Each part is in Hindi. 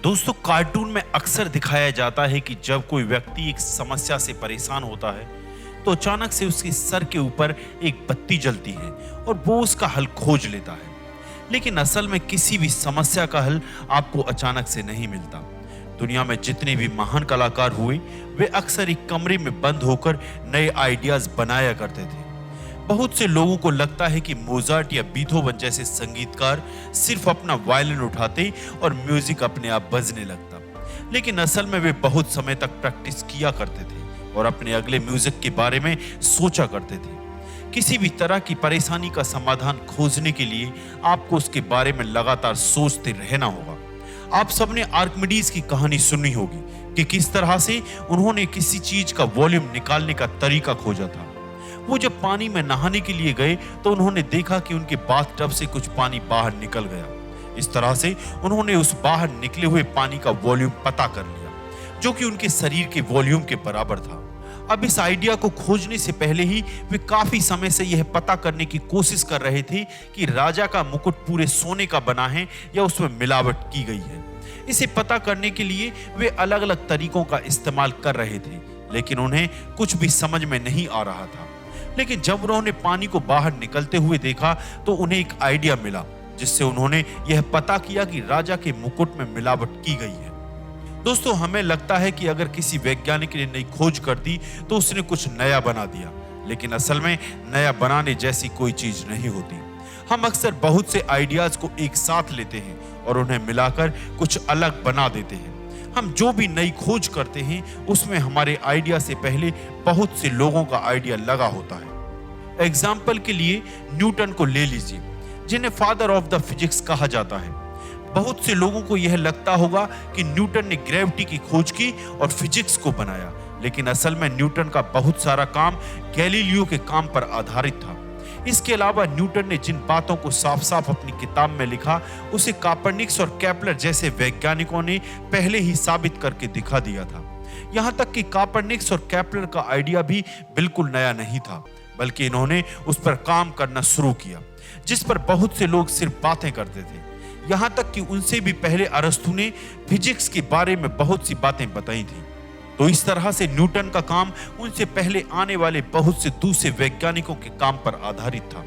दोस्तों, कार्टून में अक्सर दिखाया जाता है कि जब कोई व्यक्ति एक समस्या से परेशान होता है तो अचानक से उसके सर के ऊपर एक बत्ती जलती है और वो उसका हल खोज लेता है। लेकिन असल में किसी भी समस्या का हल आपको अचानक से नहीं मिलता। दुनिया में जितने भी महान कलाकार हुए वे अक्सर एक कमरे में बंद होकर नए आइडियाज बनाया करते थे। बहुत से लोगों को लगता है कि मोजार्ट या बीथोवन जैसे संगीतकार सिर्फ अपना वायलिन उठाते और म्यूजिक अपने आप बजने लगता, लेकिन असल में वे बहुत समय तक प्रैक्टिस किया करते थे और अपने अगले म्यूजिक के बारे में सोचा करते थे। किसी भी तरह की परेशानी का समाधान खोजने के लिए आपको उसके बारे में लगातार सोचते रहना होगा। आप सबने आर्किमिडीज की कहानी सुनी होगी कि किस तरह से उन्होंने किसी चीज का वॉल्यूम निकालने का तरीका खोजा था। वो जब पानी में नहाने के लिए गए तो उन्होंने देखा कि उनके बाथटब से कुछ पानी बाहर निकल गया। इस तरह से उन्होंने उस बाहर निकले हुए पानी का वॉल्यूम पता कर लिया, जो कि उनके शरीर के वॉल्यूम के बराबर था। अब इस आइडिया को खोजने से पहले ही वे काफी समय से यह पता करने की कोशिश कर रहे थे कि राजा का मुकुट पूरे सोने का बना है या उसमें मिलावट की गई है। इसे पता करने के लिए वे अलग अलग तरीकों का इस्तेमाल कर रहे थे, लेकिन उन्हें कुछ भी समझ में नहीं आ रहा था। लेकिन जब उन्होंने पानी को बाहर निकलते हुए देखा तो उन्हें एक आइडिया मिला, जिससे उन्होंने यह पता किया कि राजा के मुकुट में मिलावट की गई है। दोस्तों, हमें लगता है कि अगर किसी वैज्ञानिक ने नई खोज कर दी तो उसने कुछ नया बना दिया, लेकिन असल में नया बनाने जैसी कोई चीज नहीं होती। हम अक्सर बहुत से आइडियाज को एक साथ लेते हैं और उन्हें मिलाकर कुछ अलग बना देते हैं। हम जो भी नई खोज करते हैं उसमें हमारे आइडिया से पहले बहुत से लोगों का आइडिया लगा होता है। एग्जाम्पल के लिए न्यूटन को ले लीजिए, जिन्हें फादर ऑफ द फिजिक्स कहा जाता है। बहुत से लोगों को यह लगता होगा कि न्यूटन ने ग्रेविटी की खोज की और फिजिक्स को बनाया, लेकिन असल में न्यूटन का बहुत सारा काम गैलीलियो के काम पर आधारित था। इसके अलावा न्यूटन ने जिन बातों को साफ साफ अपनी किताब में लिखा उसे कोपर्निकस और केपलर जैसे वैज्ञानिकों ने पहले ही साबित करके दिखा दिया था। यहाँ तक कि कोपर्निकस और केपलर का आइडिया भी बिल्कुल नया नहीं था, बल्कि इन्होंने उस पर काम करना शुरू किया जिस पर बहुत से लोग सिर्फ बातें करते थे। यहाँ तक कि उनसे भी पहले अरस्तु ने फिजिक्स के बारे में बहुत सी बातें बताई थी। तो इस तरह से न्यूटन का काम उनसे पहले आने वाले बहुत से दूसरे वैज्ञानिकों के काम पर आधारित था।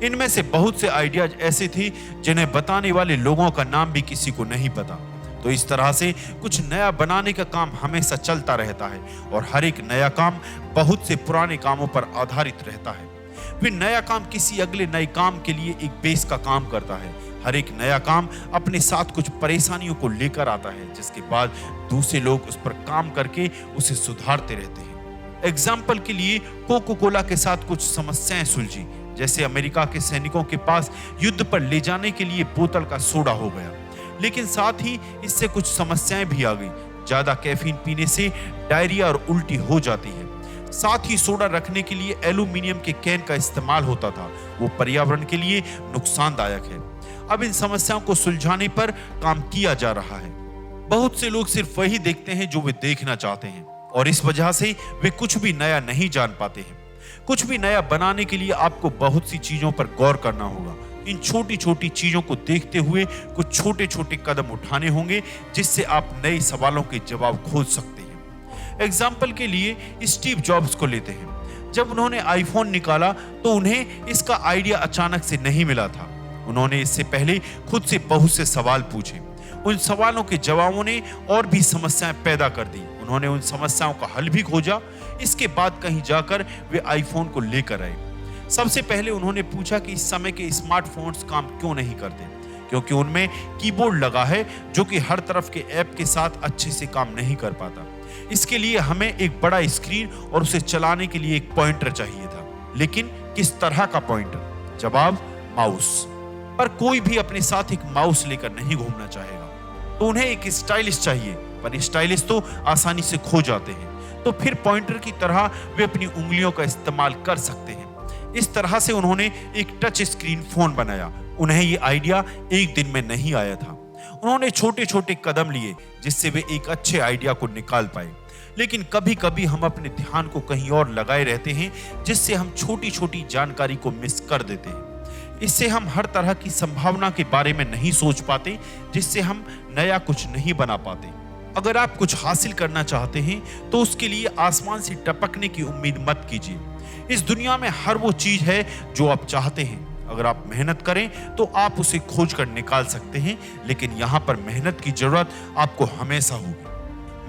इनमें से बहुत से आइडियाज ऐसे थे जिन्हें बताने वाले लोगों का नाम भी किसी को नहीं पता। तो इस तरह से कुछ नया बनाने का काम हमेशा चलता रहता है और हर एक नया काम बहुत से पुराने कामों पर आधारित रहता है। फिर नया काम किसी अगले नए काम के लिए एक बेस का काम करता है। हर एक नया काम अपने साथ कुछ परेशानियों को लेकर आता है, जिसके बाद दूसरे लोग उस पर काम करके उसे सुधारते रहते हैं। एग्जाम्पल के लिए कोको कोला के साथ कुछ समस्याएं सुलझी, जैसे अमेरिका के सैनिकों के पास युद्ध पर ले जाने के लिए बोतल का सोडा हो गया, लेकिन साथ ही इससे कुछ समस्याएं भी आ गई। ज्यादा कैफीन पीने से डायरिया और उल्टी हो जाती है। साथ ही सोडा रखने के लिए एल्यूमिनियम के कैन का इस्तेमाल होता था, वो पर्यावरण के लिए नुकसानदायक है। अब इन समस्याओं को सुलझाने पर काम किया जा रहा है। बहुत से लोग सिर्फ वही देखते हैं जो वे देखना चाहते हैं और इस वजह से वे कुछ भी नया नहीं जान पाते हैं। कुछ भी नया बनाने के लिए आपको बहुत सी चीजों पर गौर करना होगा। इन छोटी छोटी चीजों को देखते हुए कुछ छोटे छोटे कदम उठाने होंगे, जिससे आप नए सवालों के जवाब खोज सकते हैं। एग्जाम्पल के लिए स्टीव जॉब्स को लेते हैं। जब उन्होंने आईफोन निकाला तो उन्हें इसका आइडिया अचानक से नहीं मिला था। उन्होंने इससे पहले खुद से बहुत से सवाल पूछे। उन सवालों के जवाबों ने और भी समस्याएं पैदा कर दी। उन्होंने उन समस्याओं का हल भी खोजा। इसके बाद कहीं जाकर वे आईफोन को लेकर आए। सबसे पहले उन्होंने पूछा कि इस समय के स्मार्टफोन्स काम क्यों नहीं करते, क्योंकि उनमें कीबोर्ड लगा है जो कि हर तरफ के ऐप के साथ अच्छे से काम नहीं कर पाता। इसके लिए हमें एक बड़ा स्क्रीन और उसे चलाने के लिए एक पॉइंटर चाहिए था, लेकिन किस तरह का पॉइंटर? जवाब, माउस। पर कोई भी अपने साथ एक माउस लेकर नहीं घूमना चाहेगा, तो उन्हें एक स्टाइलिश चाहिए, पर स्टाइलिश तो आसानी से खो जाते हैं। तो फिर पॉइंटर की तरह वे अपनी उंगलियों का इस्तेमाल कर सकते हैं। इस तरह से उन्होंने एक टच स्क्रीन फोन बनाया। उन्हें ये आइडिया एक दिन में नहीं आया था। उन्होंने छोटे छोटे कदम लिए जिससे वे एक अच्छे आइडिया को निकाल पाए। लेकिन कभी कभी हम अपने ध्यान को कहीं और लगाए रहते हैं, जिससे हम छोटी छोटी जानकारी को मिस कर देते हैं। इससे हम हर तरह की संभावना के बारे में नहीं सोच पाते, जिससे हम नया कुछ नहीं बना पाते। अगर आप कुछ हासिल करना चाहते हैं तो उसके लिए आसमान से टपकने की उम्मीद मत कीजिए। इस दुनिया में हर वो चीज है जो आप चाहते हैं। अगर आप मेहनत करें तो आप उसे खोज कर निकाल सकते हैं, लेकिन यहाँ पर मेहनत की जरूरत आपको हमेशा होगी।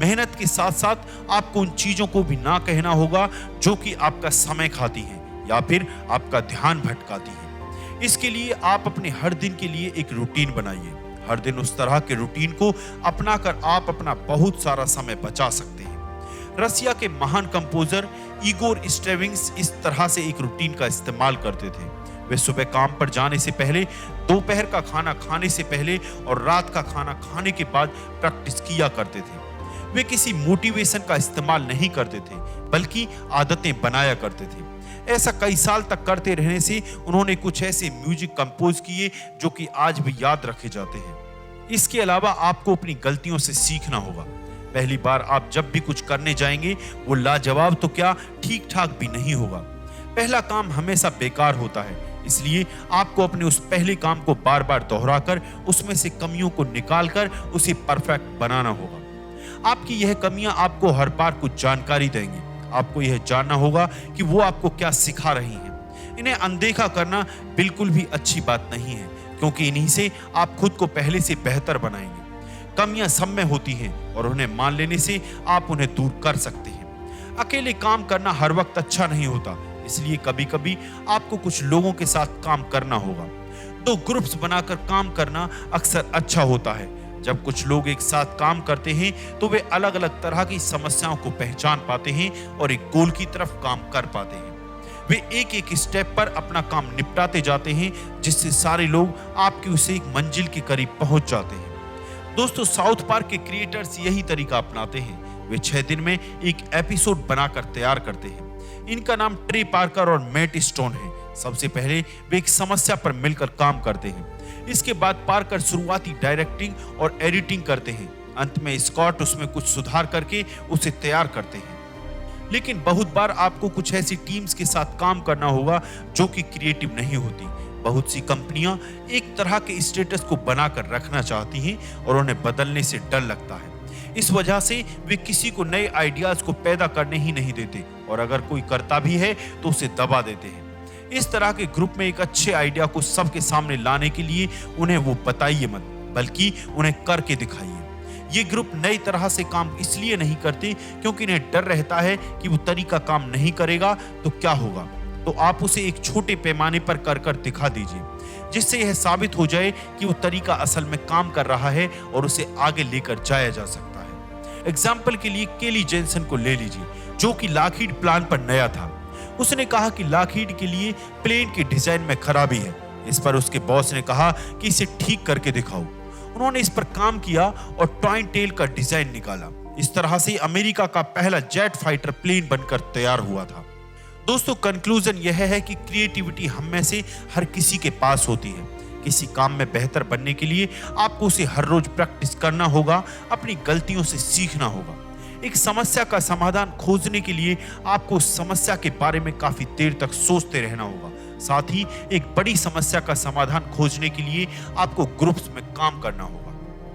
मेहनत के साथ साथ आपको उन चीजों को भी ना कहना होगा जो कि आपका समय खाती हैं या फिर आपका ध्यान भटकाती हैं। इसके लिए आप अपने हर दिन के लिए एक रूटीन बनाइए। हर दिन उस तरह के रूटीन को अपनाकर आप अपना बहुत सारा समय बचा सकते हैं। रसिया के महान कंपोजर इगोर स्ट्रेविंग्स इस तरह से एक रूटीन का इस्तेमाल करते थे। वे सुबह काम पर जाने से पहले, दोपहर का खाना खाने से पहले और रात का खाना खाने के बाद प्रैक्टिस किया करते थे। वे किसी मोटिवेशन का इस्तेमाल नहीं करते थे, बल्कि आदतें बनाया करते थे। ऐसा कई साल तक करते रहने से उन्होंने कुछ ऐसे म्यूजिक कंपोज किए जो कि आज भी याद रखे जाते हैं। इसके अलावा आपको अपनी गलतियों से सीखना होगा। पहली बार आप जब भी कुछ करने जाएंगे वो लाजवाब तो क्या, ठीक ठाक भी नहीं होगा। पहला काम हमेशा बेकार होता है, इसलिए आपको अपने उस पहले काम को बार बार दोहराकर उसमें से कमियों को निकालकर उसे परफेक्ट बनाना होगा। आपकी यह कमियां आपको हर बार कुछ जानकारी देंगी। आपको यह जानना होगा कि वो आपको क्या सिखा रही हैं। इन्हें अनदेखा करना बिल्कुल भी अच्छी बात नहीं है, क्योंकि इन्हीं से आप खुद को पहले से बेहतर बनाएंगे। कमियां सब में होती हैं और उन्हें मान लेने से आप उन्हें दूर कर सकते हैं। अकेले काम करना हर वक्त अच्छा नहीं होता, इसलिए कभी कभी आपको कुछ लोगों के साथ काम करना होगा। दो ग्रुप्स बनाकर काम करना अक्सर अच्छा होता है। जब कुछ लोग एक साथ काम करते हैं तो वे अलग अलग तरह की समस्याओं को पहचान पाते हैं और एक गोल की तरफ काम कर पाते हैं। वे एक एक स्टेप पर अपना काम निपटाते जाते हैं, जिससे सारे लोग आपकी उसे एक मंजिल के करीब पहुंच जाते हैं। दोस्तों, साउथ पार्क के क्रिएटर्स यही तरीका अपनाते हैं। वे 6 दिन में एक एपिसोड बनाकर तैयार करते हैं। इनका नाम ट्रे पार्कर और मैट स्टोन है। सबसे पहले वे एक समस्या पर मिलकर काम करते हैं। इसके बाद पार्कर शुरुआती डायरेक्टिंग और एडिटिंग करते हैं। अंत में स्कॉट उसमें कुछ सुधार करके उसे तैयार करते हैं। लेकिन बहुत बार आपको कुछ ऐसी टीम्स के साथ काम करना होगा जो कि क्रिएटिव नहीं होती। बहुत सी कंपनियां एक तरह के स्टेटस को बनाकर रखना चाहती हैं और उन्हें बदलने से डर लगता है। इस वजह से वे किसी को नए आइडियाज को पैदा करने ही नहीं देते, और अगर कोई करता भी है तो उसे दबा देते हैं। इस तरह के ग्रुप में एक अच्छे आइडिया को सबके सामने लाने के लिए उन्हें वो बताइए मत, बल्कि उन्हें करके दिखाइए। ये ग्रुप नई तरह से काम इसलिए नहीं करते क्योंकि इन्हें डर रहता है कि वो तरीका काम नहीं करेगा तो क्या होगा। तो आप उसे एक छोटे पैमाने पर कर दिखा दीजिए, जिससे यह साबित हो जाए कि वो तरीका असल में काम कर रहा है और उसे आगे लेकर जाया जा सकता है। एग्जाम्पल के लिए केली जेनसन को ले लीजिए, जो कि लॉकहीड प्लान पर नया था। उसने कहा कि लॉकहीड के लिए प्लेन के डिजाइन में खराबी है। इस पर उसके बॉस ने कहा कि इसे ठीक करके दिखाओ। उन्होंने इस पर काम किया और ट्वाइन टेल का डिजाइन निकाला। इस तरह से अमेरिका का पहला जेट फाइटर प्लेन बनकर तैयार हुआ था। दोस्तों, कंक्लूजन यह है कि क्रिएटिविटी हम में से हर किसी के पास होती है। किसी काम में बेहतर बनने के लिए आपको उसे हर रोज प्रैक्टिस करना होगा, अपनी गलतियों से सीखना होगा। एक समस्या का समाधान खोजने के लिए आपको उस समस्या के बारे में काफी देर तक सोचते रहना होगा। साथ ही एक बड़ी समस्या का समाधान खोजने के लिए आपको ग्रुप्स में काम करना होगा।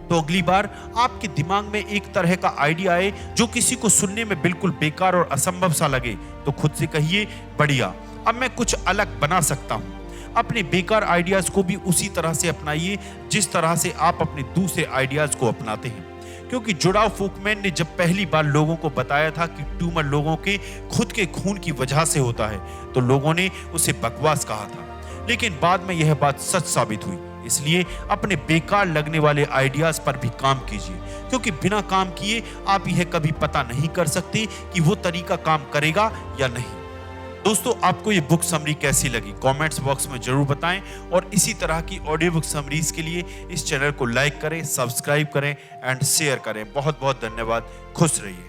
तो अगली बार आपके दिमाग में एक तरह का आइडिया आए जो किसी को सुनने में बिल्कुल बेकार और असंभव सा लगे, तो खुद से कहिए, बढ़िया, अब मैं कुछ अलग बना सकता हूँ। अपने बेकार आइडियाज को भी उसी तरह से अपनाइए जिस तरह से आप अपने दूसरे आइडियाज को अपनाते हैं। क्योंकि जुड़ाव फोकमैन ने जब पहली बार लोगों को बताया था कि ट्यूमर लोगों के खुद के खून की वजह से होता है, तो लोगों ने उसे बकवास कहा था। लेकिन बाद में यह बात सच साबित हुई। इसलिए अपने बेकार लगने वाले आइडियाज पर भी काम कीजिए, क्योंकि बिना काम किए आप यह कभी पता नहीं कर सकते कि वो तरीका काम करेगा या नहीं। दोस्तों, आपको ये बुक समरी कैसी लगी कमेंट्स बॉक्स में जरूर बताएं, और इसी तरह की ऑडियो बुक समरीज के लिए इस चैनल को लाइक करें, सब्सक्राइब करें एंड शेयर करें। बहुत बहुत धन्यवाद। खुश रहिए।